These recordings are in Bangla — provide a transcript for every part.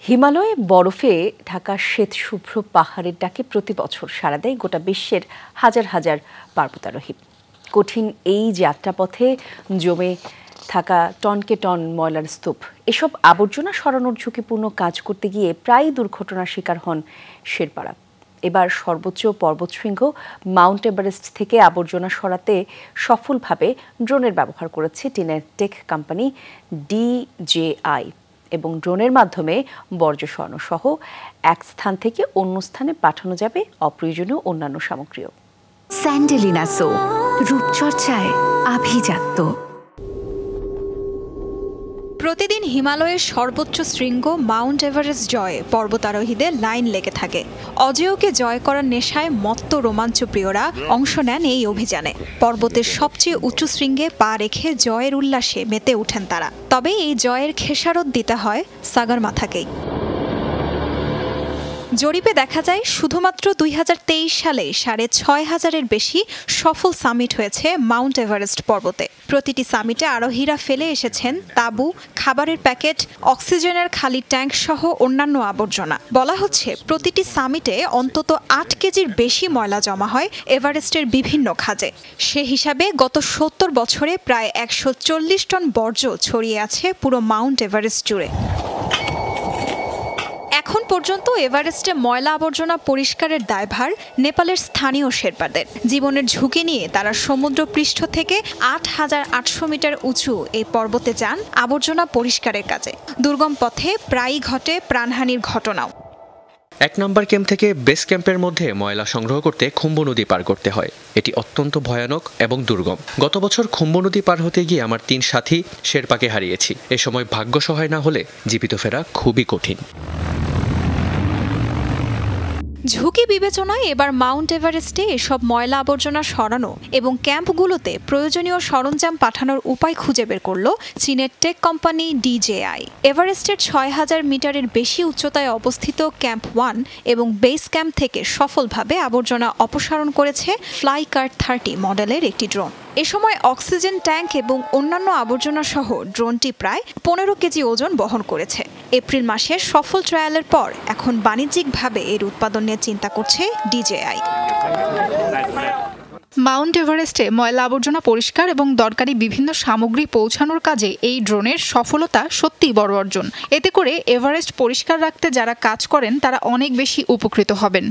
হিমালয়ে বরফে ঢাকা শ্বেতশুভ্র পাহাড়ের ডাকে প্রতি বছর সাড়া দেয় গোটা বিশ্বের হাজার হাজার পর্বতারোহী। কঠিন এই যাত্রাপথে জমে থাকা টনকে টন ময়লার স্তূপ, এসব আবর্জনা সরানোর ঝুঁকিপূর্ণ কাজ করতে গিয়ে প্রায় দুর্ঘটনার শিকার হন শেরপারা। এবার সর্বোচ্চ পর্বতশৃঙ্গ মাউন্ট এভারেস্ট থেকে আবর্জনা সরাতে সফলভাবে ড্রোনের ব্যবহার করেছে চীনের টেক কোম্পানি DJI এবং ড্রোনের মাধ্যমে বর্জ্য সরানো সহ এক স্থান থেকে অন্য স্থানে পাঠানো যাবে অপ্রয়োজনীয় অন্যান্য সামগ্রীও। স্যান্ডেলিনা সো, রূপচর্চায় আভিজাত্য। প্রতিদিন হিমালয়ের সর্বোচ্চ শৃঙ্গ মাউন্ট এভারেস্ট জয়ে পর্বতারোহীদের লাইন লেগে থাকে। অজেয়কে জয় করার নেশায় মত্ত রোমাঞ্চপ্রিয়রা অংশ নেন এই অভিযানে। পর্বতের সবচেয়ে উঁচু শৃঙ্গে পা রেখে জয়ের উল্লাসে মেতে ওঠেন তারা। তবে এই জয়ের খেসারত দিতে হয় সাগরমাথাকেই। জরিপে দেখা যায় শুধুমাত্র 2023 সালে 6,500-এর বেশি সফল সামিট হয়েছে মাউন্ট এভারেস্ট পর্বতে। প্রতিটি সামিটে আরোহীরা ফেলে এসেছেন তাঁবু, খাবারের প্যাকেট, অক্সিজেনের খালি ট্যাঙ্ক সহ অন্যান্য আবর্জনা। বলা হচ্ছে প্রতিটি সামিটে অন্তত 8 কেজির বেশি ময়লা জমা হয় এভারেস্টের বিভিন্ন খাঁজে। সে হিসাবে গত 70 বছরে প্রায় 140 টন বর্জ্য ছড়িয়ে আছে পুরো মাউন্ট এভারেস্ট জুড়ে। এখন পর্যন্ত এভারেস্টে ময়লা আবর্জনা পরিষ্কারের দায়ভার নেপালের স্থানীয় শেরপাদের। জীবনের ঝুঁকি নিয়ে তারা সমুদ্র পৃষ্ঠ থেকে 8,800 মিটার উঁচু এই পর্বতে যান আবর্জনা পরিষ্কারের কাজে। দুর্গম পথে প্রায়ই ঘটে প্রাণহানির ঘটনাও। 1 নম্বর ক্যাম্প থেকে বেস ক্যাম্পের মধ্যে ময়লা সংগ্রহ করতে খুম্বু নদী পার করতে হয়। এটি অত্যন্ত ভয়ানক এবং দুর্গম। গত বছর খুম্বু নদী পার হতে গিয়ে আমার 3 সাথী শেরপাকে হারিয়েছি। এ সময় ভাগ্য সহায় না হলে জীবিত ফেরা খুবই কঠিন। ঝুঁকি বিবেচনায় এবার মাউন্ট এভারেস্টে এসব ময়লা আবর্জনা সরানো এবং ক্যাম্পগুলোতে প্রয়োজনীয় সরঞ্জাম পাঠানোর উপায় খুঁজে বের করল চীনের টেক কোম্পানি DJI। এভারেস্টের 6,000 মিটারের বেশি উচ্চতায় অবস্থিত ক্যাম্প 1 এবং বেস ক্যাম্প থেকে সফলভাবে আবর্জনা অপসারণ করেছে ফ্লাইকার্ট 30 মডেলের একটি ড্রোন। এ সময় অক্সিজেন ট্যাঙ্ক এবং অন্যান্য আবর্জনা সহ ড্রোনটি প্রায় 15 কেজি ওজন বহন করেছে। এপ্রিল মাসের সফল ট্রায়ালের পর এখন বাণিজ্যিকভাবে এর উৎপাদন নিয়ে চিন্তা করছে DJI। মাউন্ট এভারেস্টে ময়লা আবর্জনা পরিষ্কার এবং দরকারি বিভিন্ন সামগ্রী পৌঁছানোর কাজে এই ড্রোনের সফলতা সত্যিই বড় অর্জন। এতে করে এভারেস্ট পরিষ্কার রাখতে যারা কাজ করেন তারা অনেক বেশি উপকৃত হবেন।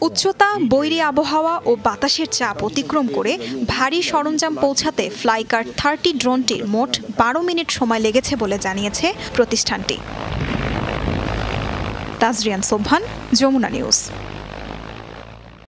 উচ্চতা, বৈরী আবহাওয়া ও বাতাসের চাপ অতিক্রম করে ভারী সরঞ্জাম পৌঁছাতে ফ্লাইকার্ট 30 ড্রোনটির মোট 12 মিনিট সময় লেগেছে বলে জানিয়েছে প্রতিষ্ঠানটি। তাজরিয়ান সোবহান, যমুনা নিউজ।